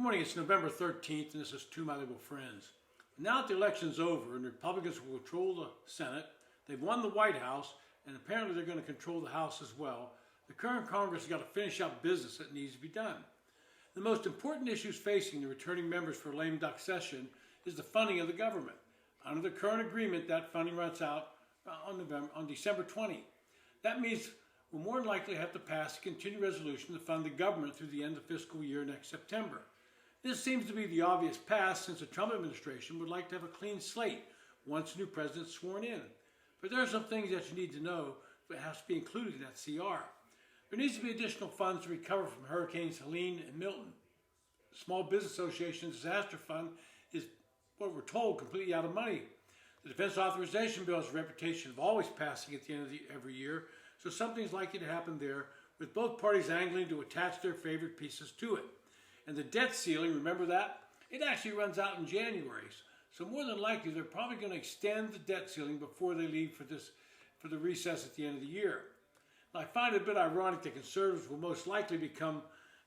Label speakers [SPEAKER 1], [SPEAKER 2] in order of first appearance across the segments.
[SPEAKER 1] Good morning, it's November 13th, and this is To My Liberal Friends. Now that the election's over and the Republicans will control the Senate, they've won the White House, and apparently they're going to control the House as well. The current Congress has got to finish up business that needs to be done. The most important issues facing the returning members for a lame duck session is the funding of the government. Under the current agreement, that funding runs out on December 20. That means we'll more than likely have to pass a continued resolution to fund the government through the end of the fiscal year next September. This seems to be the obvious path since the Trump administration would like to have a clean slate once the new president is sworn in. But there are some things that you need to know that has to be included in that CR. There needs to be additional funds to recover from Hurricanes Helene and Milton. The Small Business Association Disaster Fund is, what we're told, completely out of money. The Defense Authorization Bill has a reputation of always passing at the end of every year, so something's likely to happen there, with both parties angling to attach their favorite pieces to it. And the debt ceiling, remember that? It actually runs out in January. So more than likely, they're probably going to extend the debt ceiling before they leave for the recess at the end of the year. Now, I find it a bit ironic that conservatives will most likely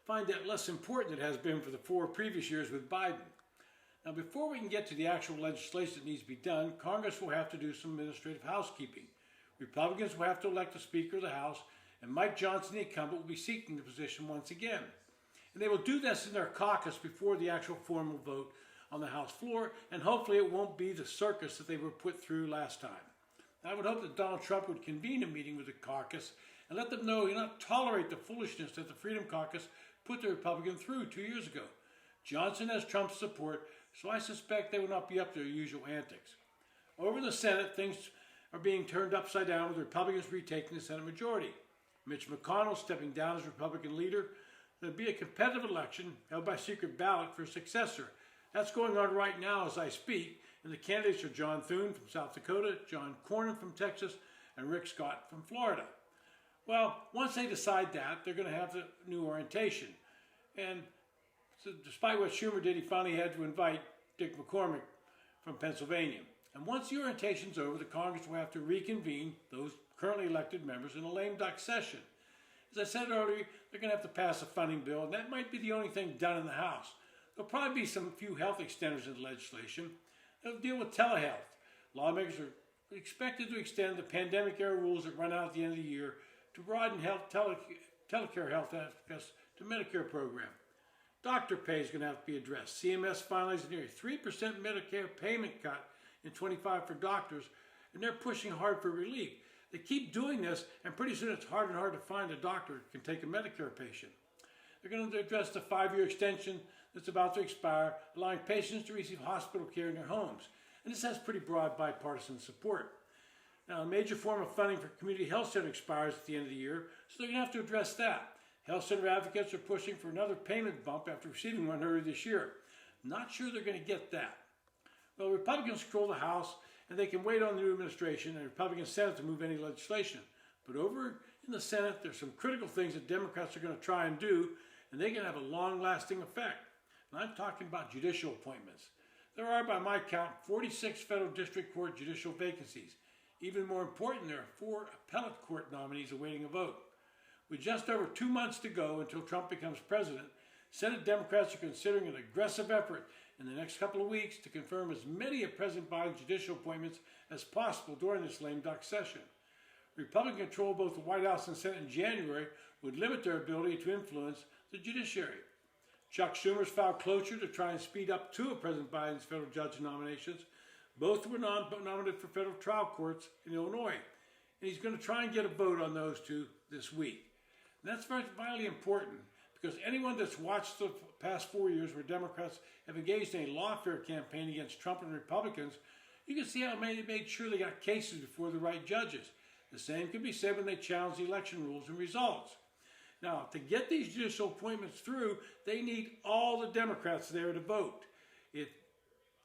[SPEAKER 1] find that less important than it has been for the 4 previous years with Biden. Now, before we can get to the actual legislation that needs to be done, Congress will have to do some administrative housekeeping. Republicans will have to elect a Speaker of the House, and Mike Johnson, the incumbent, will be seeking the position once again. And they will do this in their caucus before the actual formal vote on the House floor, and hopefully it won't be the circus that they were put through last time. I would hope that Donald Trump would convene a meeting with the caucus and let them know he'll not tolerate the foolishness that the Freedom Caucus put the Republican through 2 years ago. Johnson has Trump's support, so I suspect they will not be up to their usual antics. Over in the Senate, things are being turned upside down with the Republicans retaking the Senate majority. Mitch McConnell stepping down as Republican leader. There'll be a competitive election held by secret ballot for a successor. That's going on right now as I speak, and the candidates are John Thune from South Dakota, John Cornyn from Texas, and Rick Scott from Florida. Well, once they decide that, they're going to have the new orientation. And so despite what Schumer did, he finally had to invite Dick McCormick from Pennsylvania. And once the orientation's over, the Congress will have to reconvene those currently elected members in a lame duck session. As I said earlier, they're going to have to pass a funding bill, and that might be the only thing done in the House. There'll probably be some few health extenders in the legislation. They'll deal with telehealth. Lawmakers are expected to extend the pandemic-era rules that run out at the end of the year to broaden telecare health access to Medicare program. Doctor pay is going to have to be addressed. CMS finalized a nearly 3% Medicare payment cut in 25 for doctors, and they're pushing hard for relief. They keep doing this, and pretty soon it's hard and hard to find a doctor who can take a Medicare patient. They're going to address the 5-year extension that's about to expire, allowing patients to receive hospital care in their homes. And this has pretty broad bipartisan support. Now, a major form of funding for community health center expires at the end of the year, so they're going to have to address that. Health center advocates are pushing for another payment bump after receiving one earlier this year. Not sure they're going to get that. Well, Republicans control the House, and they can wait on the new administration and the Republican Senate to move any legislation. But over in the Senate, there's some critical things that Democrats are going to try and do, and they're going to have a long-lasting effect. And I'm talking about judicial appointments. There are, by my count, 46 federal district court judicial vacancies. Even more important, there are 4 appellate court nominees awaiting a vote. With just over 2 months to go until Trump becomes president, Senate Democrats are considering an aggressive effort in the next couple of weeks to confirm as many of President Biden's judicial appointments as possible during this lame duck session. Republican control of both the White House and Senate in January would limit their ability to influence the judiciary. Chuck Schumer's filed cloture to try and speed up 2 of President Biden's federal judge nominations. Both were nominated for federal trial courts in Illinois. And he's going to try and get a vote on those 2 this week. And that's vitally important because anyone that's watched the past 4 years where Democrats have engaged in a lawfare campaign against Trump and Republicans, you can see how they made sure they got cases before the right judges. The same can be said when they challenge the election rules and results. Now, to get these judicial appointments through, they need all the Democrats there to vote. If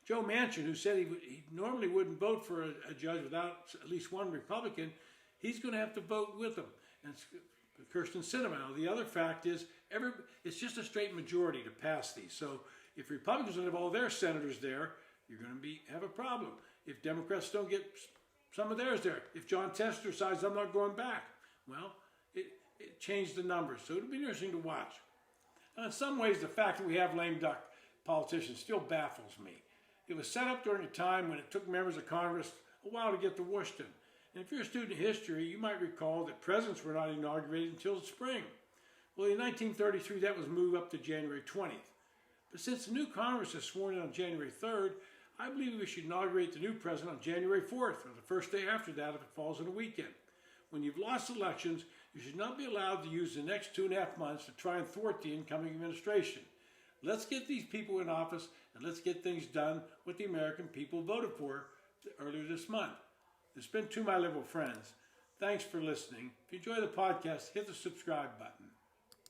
[SPEAKER 1] Joe Manchin, who said he normally wouldn't vote for a judge without at least one Republican, he's going to have to vote with them. And Kirsten Sinema. Now, the other fact is, it's just a straight majority to pass these. So if Republicans don't have all their senators there, you're going to have a problem. If Democrats don't get some of theirs there, if John Tester decides I'm not going back, well, it changed the numbers. So it'll be interesting to watch. And in some ways, the fact that we have lame duck politicians still baffles me. It was set up during a time when it took members of Congress a while to get to Washington. And if you're a student of history, you might recall that presidents were not inaugurated until the spring. Well, in 1933, that was moved up to January 20th. But since the new Congress is sworn in on January 3rd, I believe we should inaugurate the new president on January 4th, or the first day after that if it falls on a weekend. When you've lost elections, you should not be allowed to use the next 2.5 months to try and thwart the incoming administration. Let's get these people in office, and let's get things done what the American people voted for earlier this month. It's been To My Liberal Friends. Thanks for listening. If you enjoy the podcast, hit the subscribe button.